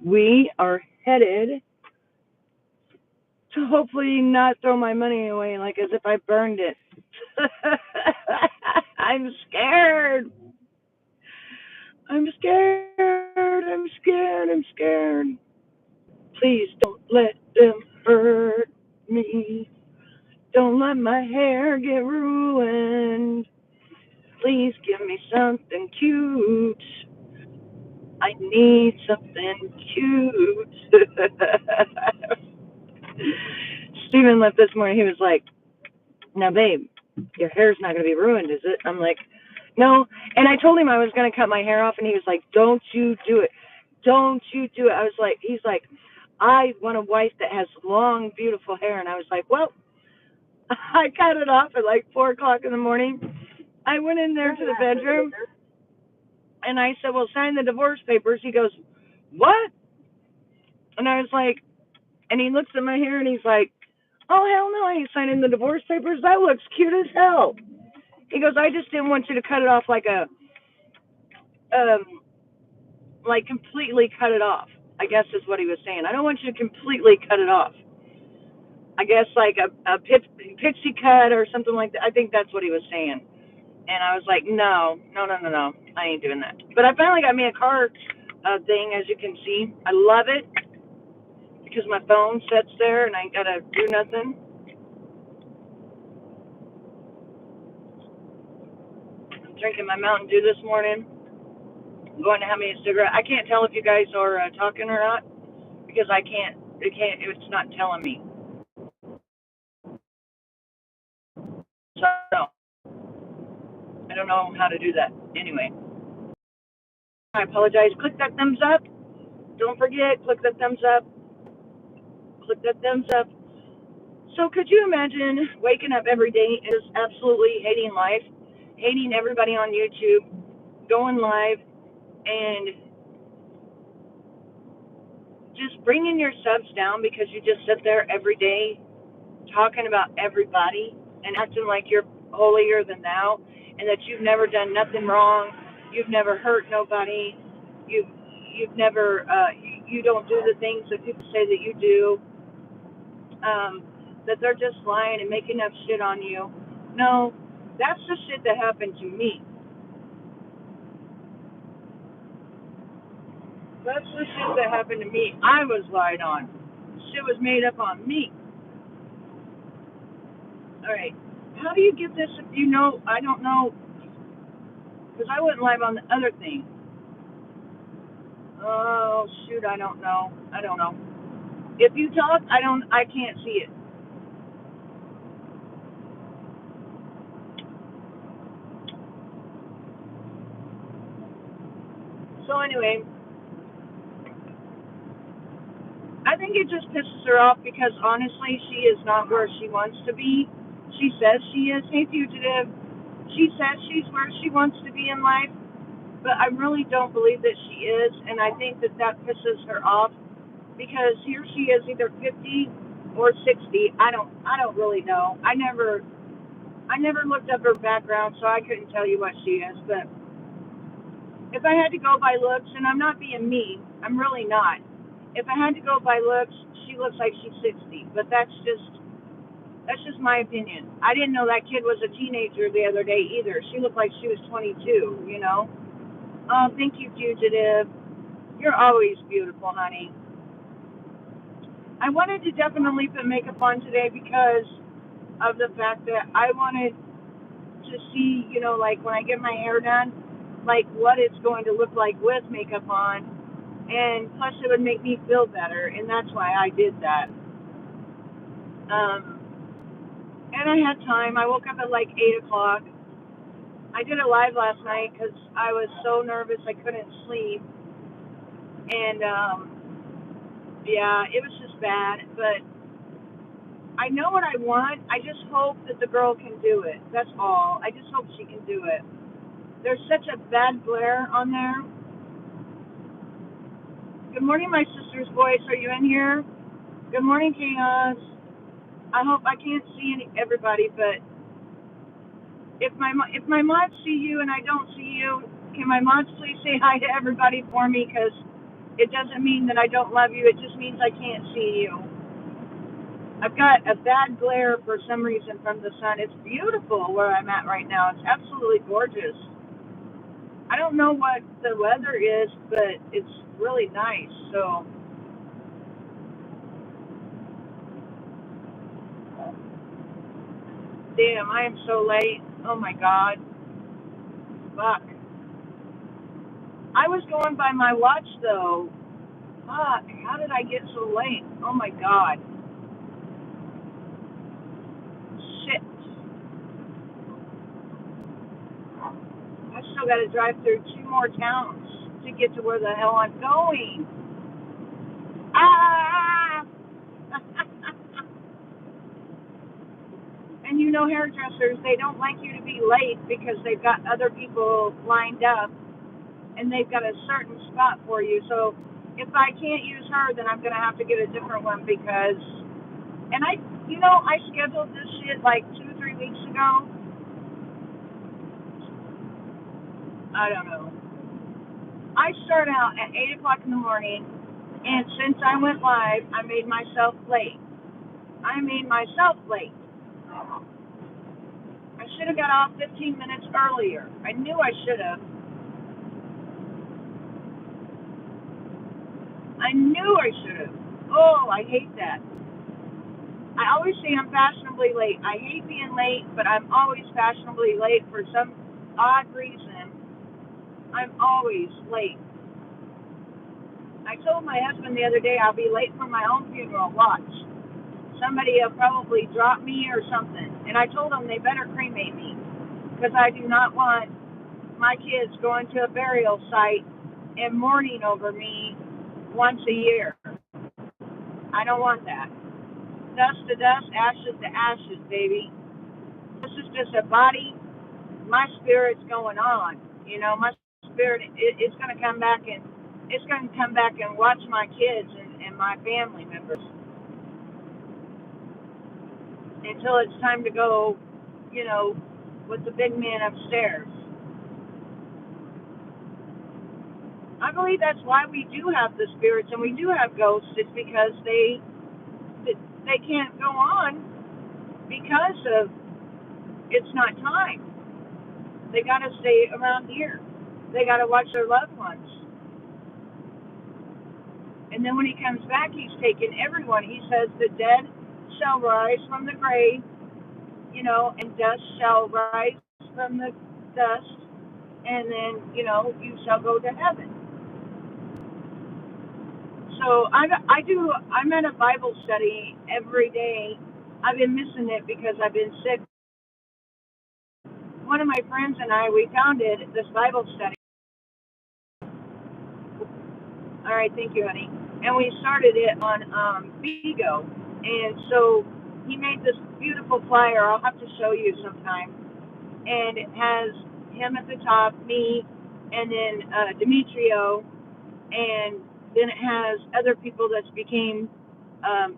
we are headed to hopefully not throw my money away like as if I burned it. I'm scared. I'm scared. I'm scared. I'm scared. Please don't let them hurt me. Don't let my hair get ruined. Please give me something cute. I need something cute. Steven left this morning. He was like, now, babe, your hair's not going to be ruined, is it? I'm like, no. And I told him I was going to cut my hair off, and he was like, don't you do it. Don't you do it. I was like, he's like, I want a wife that has long, beautiful hair. And I was like, well, I cut it off at like 4 o'clock in the morning. I went in there to the bedroom, and I said, well, sign the divorce papers. He goes, what? And I was like, and he looks at my hair, and he's like, oh, hell no, I ain't signing the divorce papers. That looks cute as hell. He goes, I just didn't want you to cut it off like completely cut it off, I guess is what he was saying. I don't want you to completely cut it off. I guess like a pixie cut or something like that. I think that's what he was saying. And I was like, no. I ain't doing that. But I finally got me a car thing, as you can see. I love it because my phone sits there and I ain't got to do nothing. I'm drinking my Mountain Dew this morning. I'm going to have me a cigarette. I can't tell if you guys are talking or not because it's not telling me. So I don't know how to do that. Anyway, I apologize. Click that thumbs up. Don't forget, click that thumbs up. Click that thumbs up. So could you imagine waking up every day and just absolutely hating life, hating everybody on YouTube, going live, and just bringing your subs down because you just sit there every day talking about everybody and acting like you're holier than thou, and that you've never done nothing wrong, you've never hurt nobody, you've never you don't do the things that people say that you do, that they're just lying and making up shit on you. No, that's the shit that happened to me. That's the shit that happened to me. I was lied on. Shit was made up on me. All right. How do you get this if you know? I don't know. Because I went live on the other thing. Oh, shoot. I don't know. If you talk, I can't see it. So anyway, I think it just pisses her off because honestly, she is not where she wants to be. She says she is. Hey, fugitive. She says she's where she wants to be in life, but I really don't believe that she is, and I think that pisses her off because here she is, either 50 or 60. I don't really know. I never looked up her background, so I couldn't tell you what she is. But if I had to go by looks, and I'm not being mean, I'm really not. If I had to go by looks, she looks like she's 60. But that's just my opinion. I didn't know that kid was a teenager the other day either. She looked like she was 22. You know. Oh, thank you, fugitive. You're always beautiful, honey. I wanted to definitely put makeup on today because of the fact that I wanted to see, like when I get my hair done, like what it's going to look like with makeup on. And plus it would make me feel better. And that's why I did that. And I had time. I woke up at like 8 o'clock. I did it live last night because I was so nervous I couldn't sleep. And, yeah, it was just bad. But I know what I want. I just hope that the girl can do it. That's all. I just hope she can do it. There's such a bad glare on there. Good morning, my sister's voice. Are you in here? Good morning, Chaos. I hope I can't see everybody, but if my mods see you and I don't see you, can my mods please say hi to everybody for me? Because It doesn't mean that I don't love you. It just means I can't see you. I've got a bad glare for some reason from the sun. It's beautiful where I'm at right now. It's absolutely gorgeous. I don't know what the weather is, but it's really nice. So, damn, I am so late. Oh my God. Fuck. I was going by my watch though. Fuck. How did I get so late? Oh my God. Shit. I still got to drive through 2 more towns to get to where the hell I'm going. Ah! And you know, hairdressers, they don't like you to be late because they've got other people lined up and they've got a certain spot for you. So if I can't use her, then I'm going to have to get a different one because, and I scheduled this shit like 2 or 3 weeks ago. I don't know. I start out at 8 o'clock in the morning, and since I went live, I made myself late. I made myself late. I should have got off 15 minutes earlier. I knew I should have. I knew I should have. Oh, I hate that. I always say I'm fashionably late. I hate being late, but I'm always fashionably late for some odd reason. I'm always late. I told my husband the other day I'll be late for my own funeral. Watch. Somebody will probably drop me or something. And I told them they better cremate me because I do not want my kids going to a burial site and mourning over me once a year. I don't want that. Dust to dust, ashes to ashes, baby. This is just a body. My spirit's going on. My spirit is going to come back and it's going to come back and watch my kids and my family members until it's time to go, with the big man upstairs. I believe that's why we do have the spirits and we do have ghosts. It's because they can't go on because of it's not time. They got to stay around here. They got to watch their loved ones. And then when he comes back, he's taking everyone. He says, the dead shall rise from the grave, and dust shall rise from the dust. And then, you shall go to heaven. So I'm at a Bible study every day. I've been missing it because I've been sick. One of my friends and I, we founded this Bible study. All right, thank you, honey. And we started it on Vigo. And so he made this beautiful flyer. I'll have to show you sometime. And it has him at the top, me, and then Demetrio, and then it has other people that's um,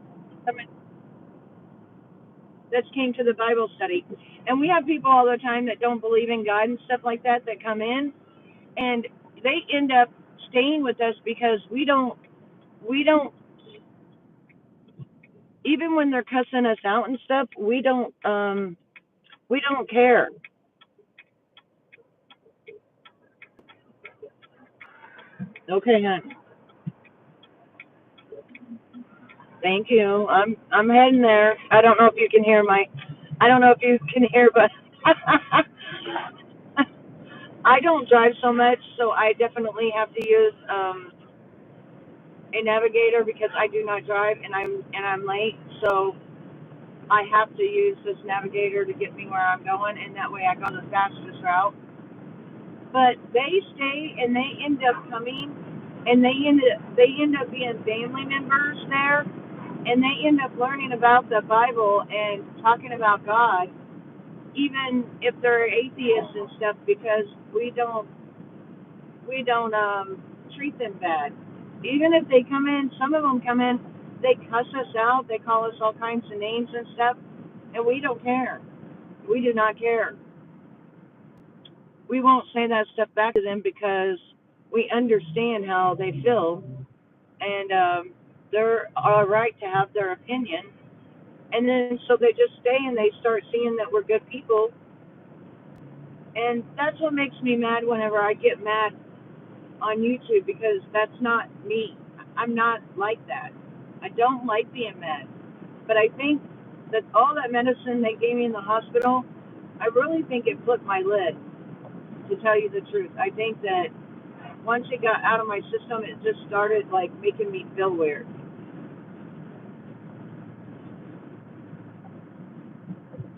came to the Bible study. And we have people all the time that don't believe in God and stuff like that come in, and they end up staying with us because we don't even when they're cussing us out and stuff, we don't care. Okay, hon. Thank you. I'm heading there. I don't know if you can hear but I don't drive so much, so I definitely have to use a navigator because I do not drive and I'm late. So I have to use this navigator to get me where I'm going, and that way I go the fastest route. But they stay and they end up coming, and they end up being family members there, and they end up learning about the Bible and talking about God, even if they're atheists and stuff, because we don't treat them bad. Even if they come in, some of them come in, they cuss us out, they call us all kinds of names and stuff, and we don't care. We do not care. We won't say that stuff back to them because we understand how they feel. and they're all right to have their opinion. And then so they just stay and they start seeing that we're good people, and that's what makes me mad whenever I get mad on YouTube, because that's not me. I'm not like that. I don't like being mad. But I think that all that medicine they gave me in the hospital, I really think it flipped my lid, to tell you the truth. I think that once it got out of my system, it just started like making me feel weird.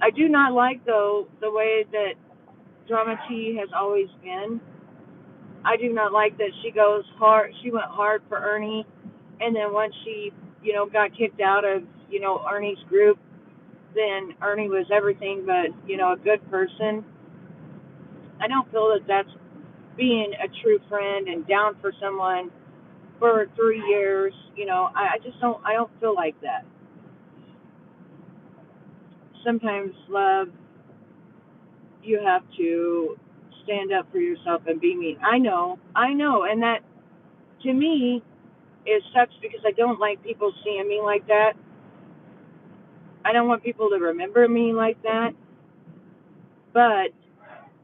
I do not like, though, the way that Drama T has always been. I do not like that she goes hard. She went hard for Ernie, and then once she, got kicked out of, Ernie's group, then Ernie was everything but, a good person. I don't feel that that's being a true friend and down for someone for 3 years. I just don't. I don't feel like that. Sometimes, love, you have to stand up for yourself and be mean. I know, and that to me it sucks because I don't like people seeing me like that. I don't want people to remember me like that. But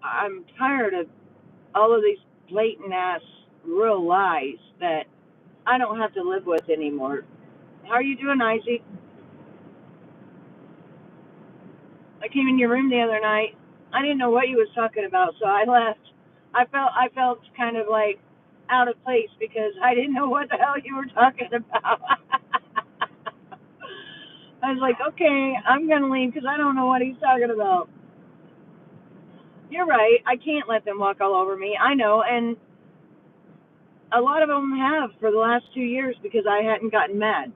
I'm tired of all of these blatant ass real lies that I don't have to live with anymore. How are you doing, Isaac? I came in your room the other night. I didn't know what you was talking about, so I left. I felt kind of like out of place because I didn't know what the hell you were talking about. I was like, okay, I'm gonna leave because I don't know what he's talking about. You're right. I can't let them walk all over me. I know, and a lot of them have for the last 2 years because I hadn't gotten mad.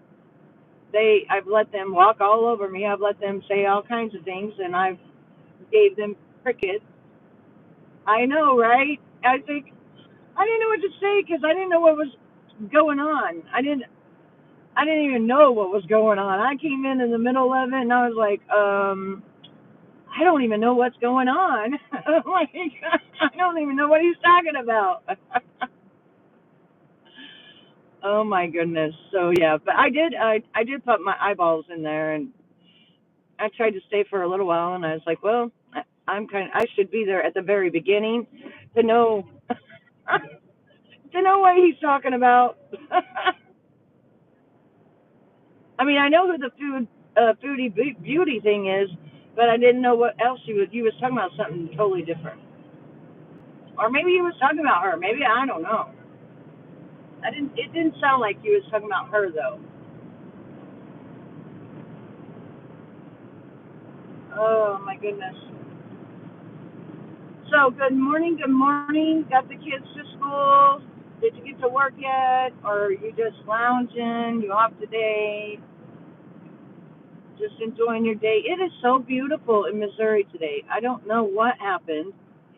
I've let them walk all over me. I've let them say all kinds of things, and I've gave them crickets. I know, right? I think I didn't know what to say because I didn't know what was going on. I didn't even know what was going on. I came in the middle of it, and I was like, I don't even know what's going on. Like, I don't even know what he's talking about. Oh my goodness. So yeah, but I did put my eyeballs in there, and I tried to stay for a little while, and I was like, well, I should be there at the very beginning to know to know what he's talking about. I mean, I know who the foodie beauty thing is, but I didn't know what else you was talking about something totally different, or maybe he was talking about her. Maybe I don't know. I didn't. It didn't sound like he was talking about her though. Oh my goodness. So good morning. Good morning. Got the kids to school. Did you get to work yet, or are you just lounging? You off today? Just enjoying your day. It is so beautiful in Missouri today. I don't know what happened.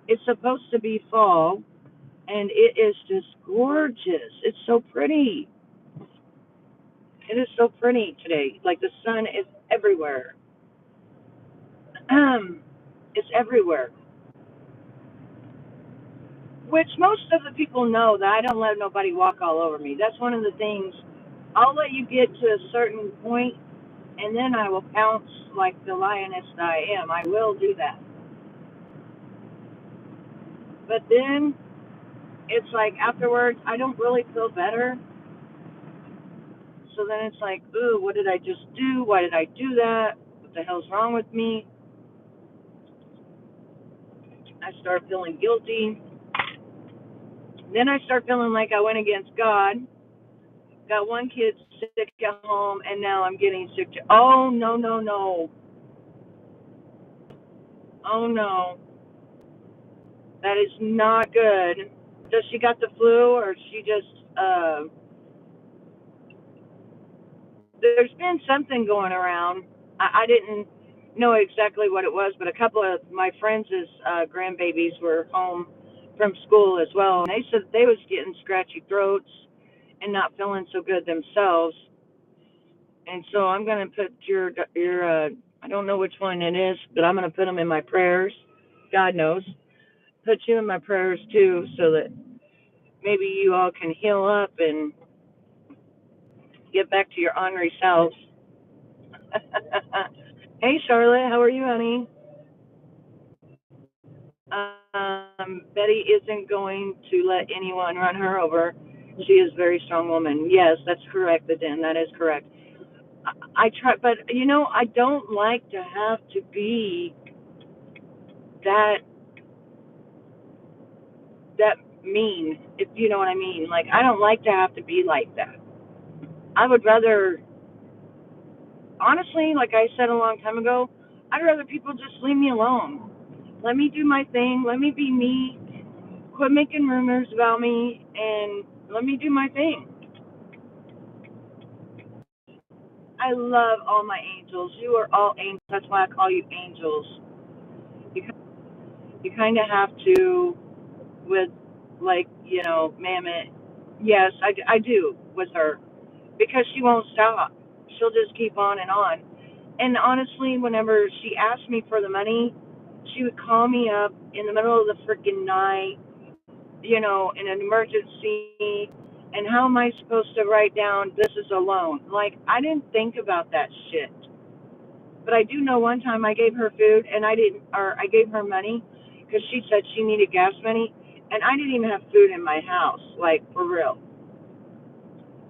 It's supposed to be fall, and it is just gorgeous. It's so pretty. It is so pretty today. Like the sun is everywhere. It's everywhere. Which most of the people know that I don't let nobody walk all over me. That's one of the things. I'll let you get to a certain point, and then I will pounce like the lioness that I am. I will do that. But then it's like afterwards, I don't really feel better. So then it's like, ooh, what did I just do? Why did I do that? What the hell's wrong with me? I start feeling guilty. Then I start feeling like I went against God. Got one kid sick at home, and now I'm getting sick. Oh, no, no, no. Oh, no. That is not good. Does she got the flu, or she just, there's been something going around. I didn't know exactly what it was, but a couple of my friends' grandbabies were home from school as well, and they said they was getting scratchy throats and not feeling so good themselves. And so I'm gonna put your I don't know which one it is, but I'm gonna put them in my prayers. God knows, put you in my prayers too, so that maybe you all can heal up and get back to your ornery selves. Hey, Charlotte, how are you, honey? Betty isn't going to let anyone run her over. She is a very strong woman. Yes, that's correct, Aden. That is correct. I try, but I don't like to have to be that that mean, if you know what I mean. Like, I don't like to have to be like that. I would rather, honestly, like I said a long time ago, I'd rather people just leave me alone. Let me do my thing. Let me be me. Quit making rumors about me and let me do my thing. I love all my angels. You are all angels. That's why I call you angels. You, you kind of have to, with, like, Mammoth. Yes, I do with her because she won't stop. She'll just keep on and on. And honestly, whenever she asked me for the money, she would call me up in the middle of the freaking night, in an emergency. And how am I supposed to write down this is a loan? Like, I didn't think about that shit. But I do know one time I gave her food and I gave her money because she said she needed gas money, and I didn't even have food in my house, like, for real.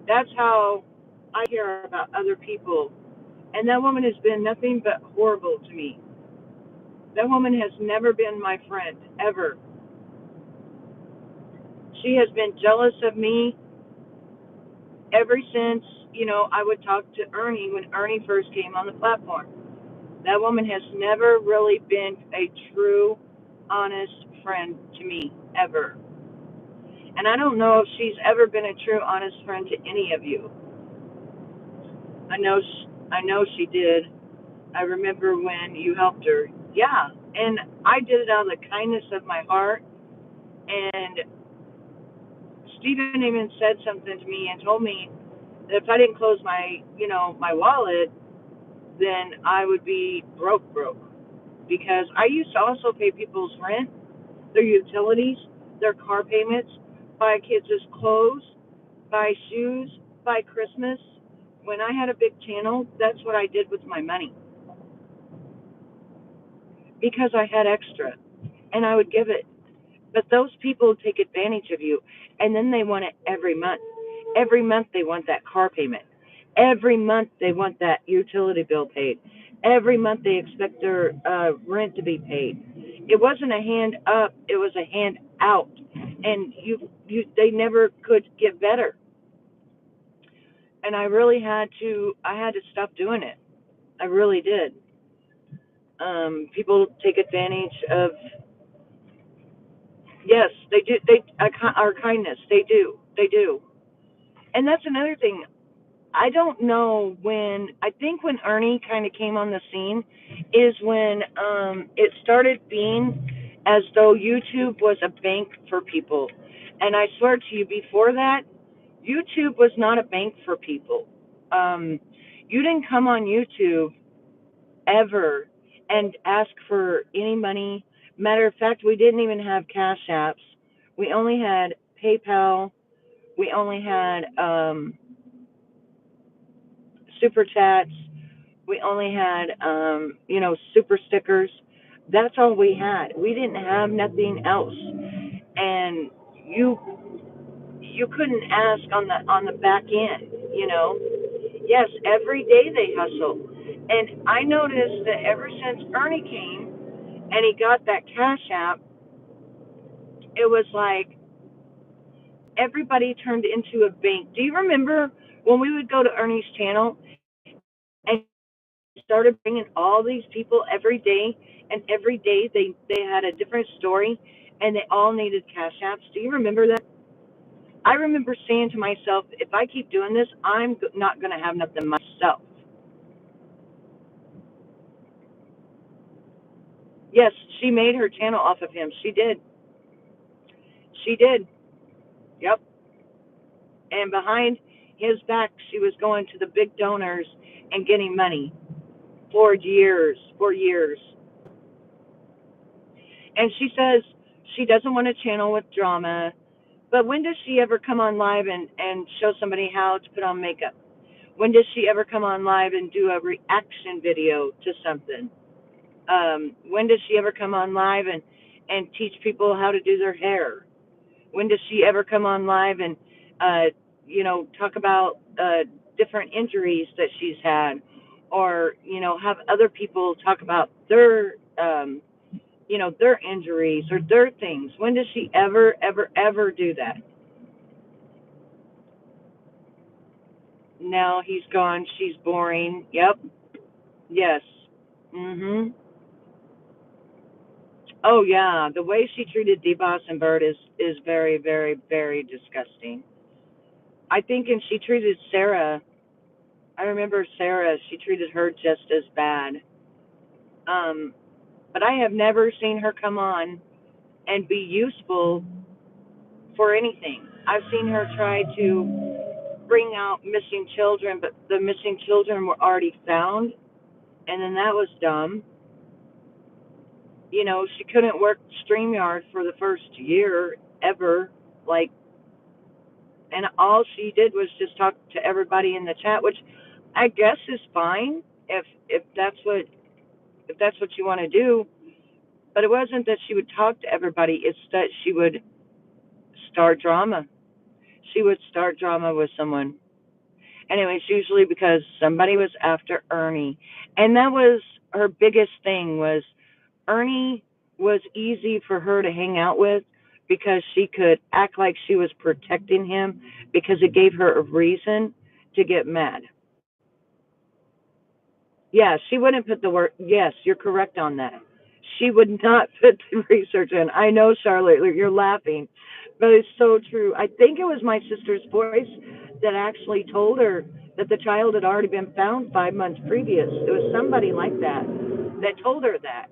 That's how I care about other people. And that woman has been nothing but horrible to me. That woman has never been my friend, ever. She has been jealous of me ever since, I would talk to Ernie when Ernie first came on the platform. That woman has never really been a true, honest friend to me, ever. And I don't know if she's ever been a true, honest friend to any of you. I know she did. I remember when you helped her. Yeah, and I did it out of the kindness of my heart. And Stephen even said something to me and told me that if I didn't close my wallet, then I would be broke. Because I used to also pay people's rent, their utilities, their car payments, buy kids' clothes, buy shoes, buy Christmas. When I had a big channel, that's what I did with my money because I had extra and I would give it. But those people take advantage of you, and then they want it every month. Every month they want that car payment. Every month they want that utility bill paid. Every month they expect their rent to be paid. It wasn't a hand up; it was a hand out, and they never could get better. And I really I had to stop doing it. I really did. People take advantage of. Yes, they do. Our kindness. They do. And that's another thing. I don't know when. I think when Ernie kind of came on the scene, is when it started being as though YouTube was a bank for people. And I swear to you, before that, YouTube was not a bank for people. Um, you didn't come on YouTube ever and ask for any money. Matter of fact, we didn't even have Cash Apps. We only had PayPal. We only had Super Chats. We only had, super stickers. That's all we had. We didn't have nothing else. And you you couldn't ask on the back end. Yes, every day they hustle. And I noticed that ever since Ernie came and he got that Cash App, it was like everybody turned into a bank. Do you remember when we would go to Ernie's channel and started bringing all these people every day, and every day they had a different story, and they all needed Cash Apps? Do you remember that? I remember saying to myself, if I keep doing this, I'm not going to have nothing myself. Yes, she made her channel off of him. She did. She did. Yep. And behind his back, she was going to the big donors and getting money for years, for years. And she says she doesn't want a channel with drama. But when does she ever come on live and show somebody how to put on makeup? When does she ever come on live and do a reaction video to something? When does she ever come on live and teach people how to do their hair? When does she ever come on live and talk about different injuries that she's had, or have other people talk about their their injuries or their things? When does she ever do that? Now he's gone. She's boring. Yep. Yes. Mhm. Oh yeah, the way she treated Deboss and Bird is very, very, very disgusting. I think, and she treated Sarah. I remember Sarah. She treated her just as bad. Um, but I have never seen her come on and be useful for anything. I've seen her try to bring out missing children, but the missing children were already found, and then that was dumb. She couldn't work StreamYard for the first year ever. Like, and all she did was just talk to everybody in the chat, which I guess is fine if that's what you want to do. But it wasn't that she would talk to everybody; it's that she would start drama. She would start drama with someone. Anyways, usually because somebody was after Ernie, and that was her biggest thing. Was Ernie was easy for her to hang out with because she could act like she was protecting him because it gave her a reason to get mad. Yeah, she wouldn't put the work. Yes, you're correct on that. She would not put the research in. I know, Charlotte, you're laughing, but it's so true. I think it was my sister's voice that actually told her that the child had already been found 5 months previous. It was somebody like that that told her that,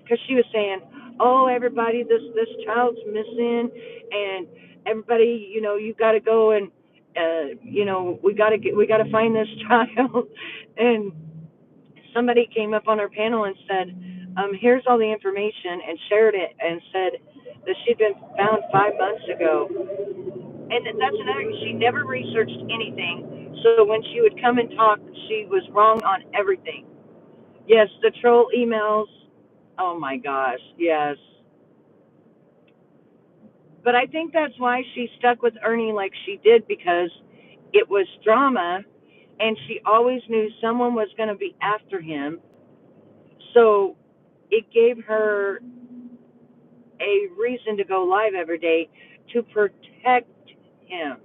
because she was saying, "Oh, everybody, this child's missing, and everybody, you got to go and, we got to find this child," and somebody came up on our panel and said, "Here's all the information," and shared it and said that she'd been found 5 months ago. And that's another thing. She never researched anything. So when she would come and talk, she was wrong on everything. Yes, the troll emails. Oh my gosh, yes. But I think that's why she stuck with Ernie like she did, because it was drama and she always knew someone was going to be after him. So it gave her a reason to go live every day to protect him.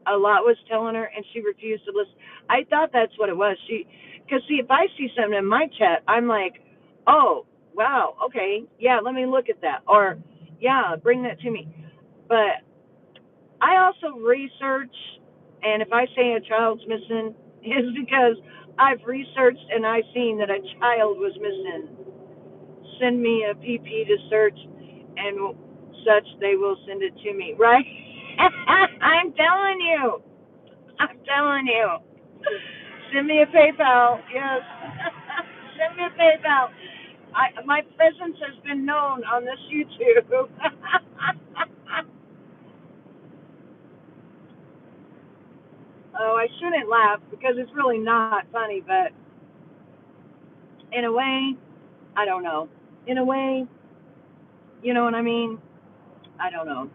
A lot was telling her, and she refused to listen. I thought that's what it was. Because see, if I see something in my chat, I'm like, oh, wow, okay, yeah, let me look at that, or yeah, bring that to me. But I also research, and if I say a child's missing, it's because I've researched and I've seen that a child was missing. Send me a PP to search and such, they will send it to me, right? I'm telling you. I'm telling you. Send me a PayPal. Yes. Send me a PayPal. My presence has been known on this YouTube. Oh, I shouldn't laugh because it's really not funny, but in a way, I don't know. In a way, you know what I mean? I don't know.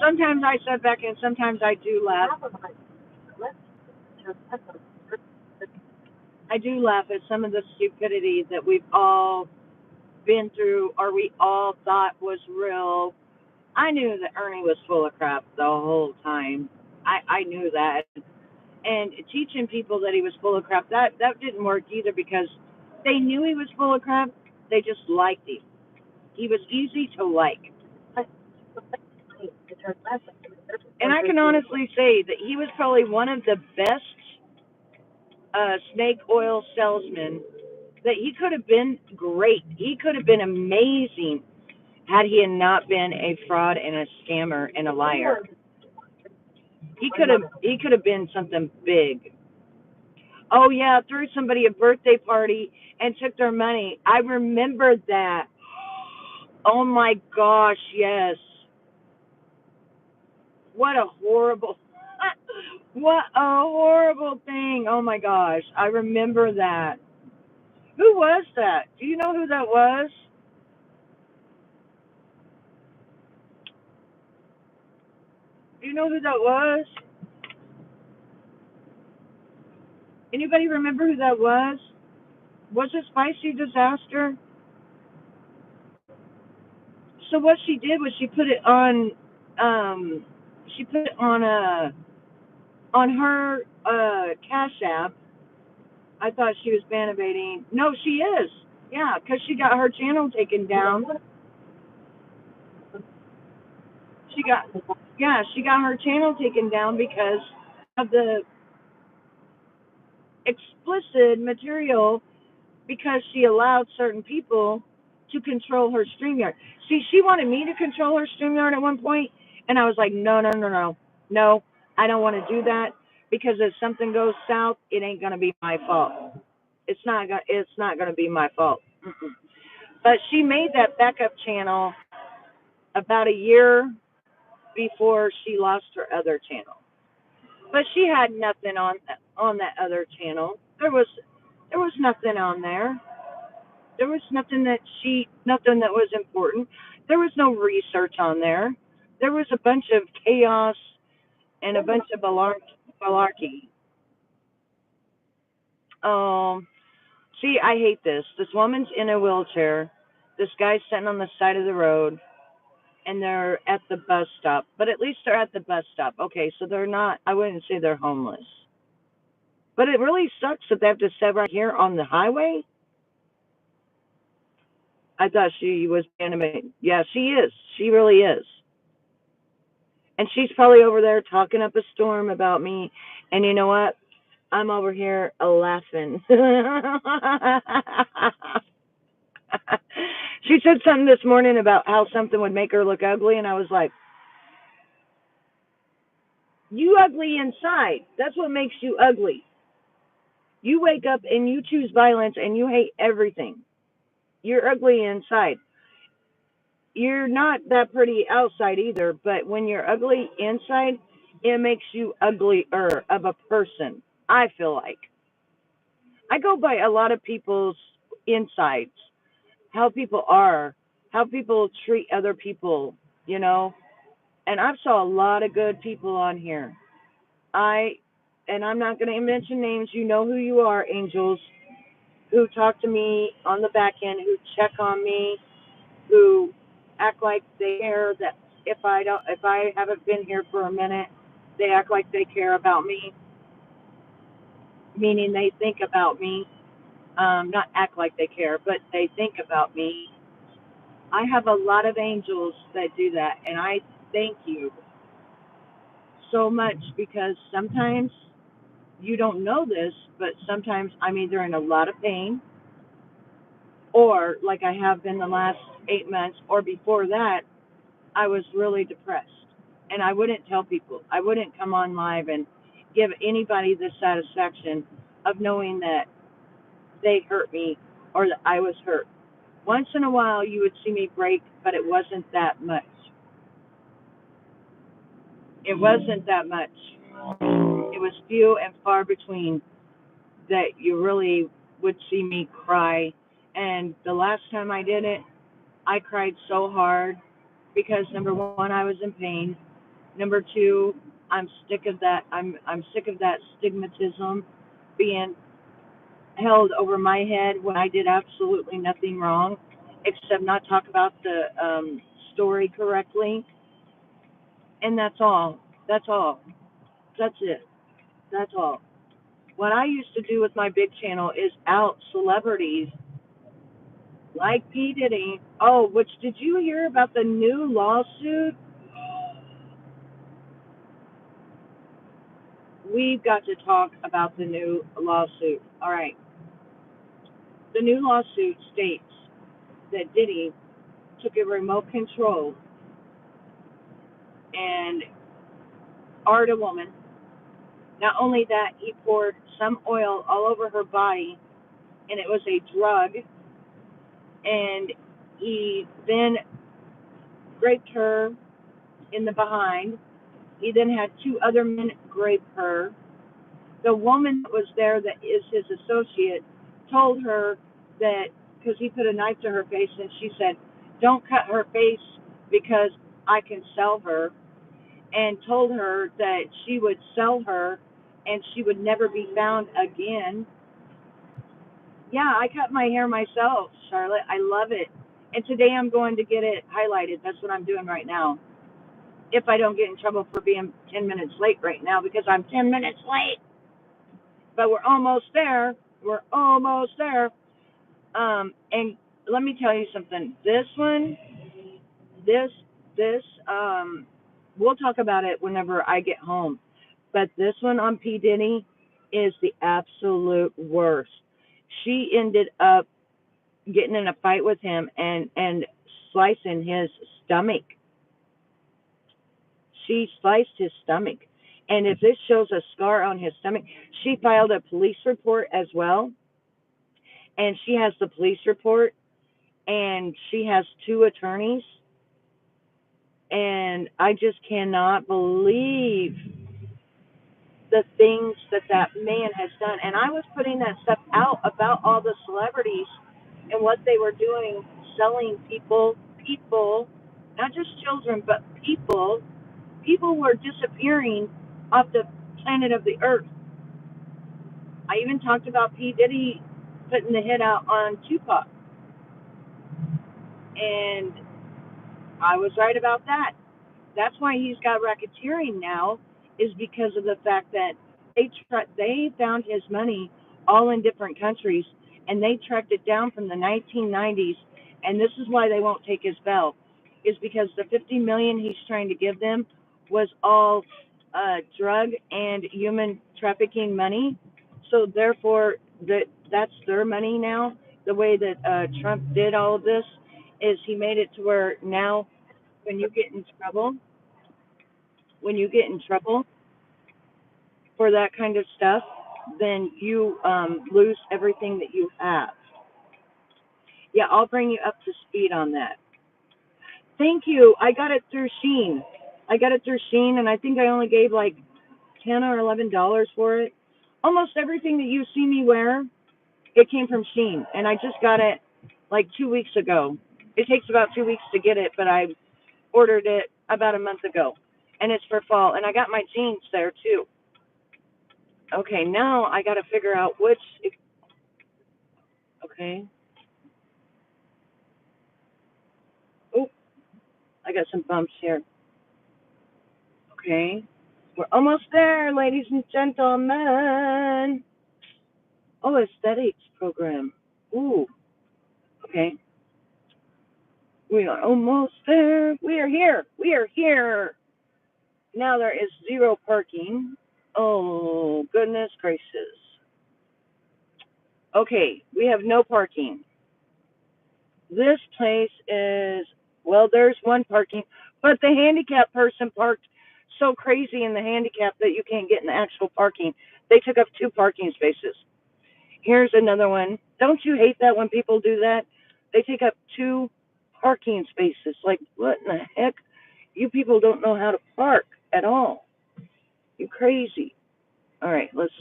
Sometimes I sit back and sometimes I do laugh. I do laugh at some of the stupidity that we've all been through or we all thought was real. I knew that Ernie was full of crap the whole time. I knew that. And teaching people that he was full of crap, that didn't work either, because they knew he was full of crap. They just liked him. He was easy to like. And I can honestly say that he was probably one of the best snake oil salesmen, that he could have been great. He could have been amazing had he not been a fraud and a scammer and a liar. He could have been something big. Oh yeah, threw somebody a birthday party and took their money. I remember that. Oh my gosh, yes. What a horrible, what a horrible thing. Oh my gosh. I remember that. Who was that? Do you know who that was? Do you know who that was? Anybody remember who that was? Was it Spicy Disaster? So what she did was um, she put it on her Cash App. I thought she was banning. No, she is. Yeah, because she got her channel taken down. She got, yeah, she got her channel taken down because of the explicit material, because she allowed certain people to control her StreamYard. See, she wanted me to control her StreamYard at one point, and I was like, no, no, no, no, no, I don't want to do that, because if something goes south, it ain't gonna be my fault. It's not gonna be my fault. Mm-mm. But she made that backup channel about a year before she lost her other channel. But she had nothing on that other channel. There was nothing on there. There was nothing that was important. There was no research on there. There was a bunch of chaos and a bunch of malarkey. Um, See, I hate this. This woman's in a wheelchair. This guy's sitting on the side of the road, and they're at the bus stop. But at least they're at the bus stop. Okay, so they're not. I wouldn't say they're homeless. But it really sucks that they have to sit right here on the highway. I thought she was animated. Yeah, she is. She really is. And she's probably over there talking up a storm about me. And you know what? I'm over here laughing. She said something this morning about how something would make her look ugly, and I was like, you ugly inside. That's what makes you ugly. You wake up and you choose violence and you hate everything. You're ugly inside. You're not that pretty outside either, but when you're ugly inside, it makes you uglier of a person. I feel like I go by a lot of people's insides, how people are, how people treat other people, you know. And I've saw a lot of good people on here. I and I'm not going to mention names. You know who you are, angels, who talk to me on the back end, who check on me, who act like they care, that if I haven't been here for a minute, they act like they care about me, meaning they think about me. Not act like they care, but they think about me. I have a lot of angels that do that, and I thank you so much, because sometimes you don't know this, but sometimes I'm either in a lot of pain, or like I have been the last 8 months, or before that, I was really depressed. And I wouldn't tell people. I wouldn't come on live and give anybody the satisfaction of knowing that they hurt me or that I was hurt. Once in a while, you would see me break, but it wasn't that much. It wasn't that much. It was few and far between that you really would see me cry. And the last time I did it, I cried so hard because number one, I was in pain. Number two, I'm sick of that. I'm sick of that stigmatism being held over my head when I did absolutely nothing wrong, except not talk about the story correctly. And that's all. That's all. That's it. That's all. What I used to do with my big channel is out celebrities like P Diddy. Oh, which did you hear about the new lawsuit? We've got to talk about the new lawsuit. All right. The new lawsuit states that Diddy took a remote control and art a woman. Not only that, he poured some oil all over her body, and it was a drug. And he then raped her in the behind, He then had two other men rape her. The woman that was there, that is his associate, told her that, because he put a knife to her face, and she said, "Don't cut her face because I can sell her," and told her that she would sell her and she would never be found again. Yeah, I cut my hair myself, Charlotte. I love it. And today I'm going to get it highlighted. That's what I'm doing right now. If I don't get in trouble for being 10 minutes late right now, because I'm 10 minutes late. But we're almost there. We're almost there. And let me tell you something. This one, this, we'll talk about it whenever I get home. But this one on P. Diddy is the absolute worst. She ended up getting in a fight with him and slicing his stomach. She sliced his stomach. And if this shows a scar on his stomach, she filed a police report as well. And she has the police report, and she has two attorneys. And I just cannot believe the things that that man has done. And I was putting that stuff out about all the celebrities and what they were doing, selling people, not just children, but people. People were disappearing off the planet of the earth. I even talked about P. Diddy putting the hit out on Tupac, and I was right about that. That's why he's got racketeering now, is because of the fact that they found his money all in different countries, and they tracked it down from the 1990s. And this is why they won't take his bail, is because the 50 million he's trying to give them was all drug and human trafficking money. So therefore, that's their money now. The way that Trump did all of this is he made it to where now when you get in trouble, when you get in trouble for that kind of stuff, then you lose everything that you have. Yeah, I'll bring you up to speed on that. Thank you. I got it through Sheen. I got it through Sheen, and I think I only gave like $10 or $11 for it. Almost everything that you see me wear, it came from Sheen, and I just got it like 2 weeks ago. It takes about 2 weeks to get it, but I ordered it about a month ago, and it's for fall. And I got my jeans there too. Okay, now I got to figure out which. Okay. Oh, I got some bumps here. Okay. We're almost there, ladies and gentlemen. Oh, aesthetics program. Ooh. Okay. We are almost there. We are here. We are here. Now there is zero parking. Oh, goodness gracious. Okay, we have no parking. This place is, well, there's one parking, but the handicapped person parked so crazy in the handicap that you can't get in the actual parking. They took up two parking spaces. Here's another one. Don't you hate that when people do that? They take up two parking spaces. Like, what in the heck? You people don't know how to park at all. You crazy. All right, let's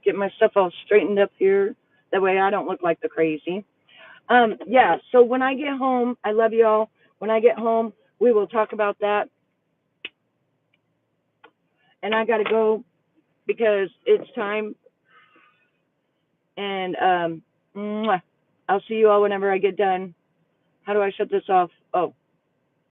get my stuff all straightened up here. That way I don't look like the crazy. Yeah, so when I get home, I love y'all. When I get home, we will talk about that. And I got to go because it's time. And I'll see you all whenever I get done. How do I shut this off? Oh.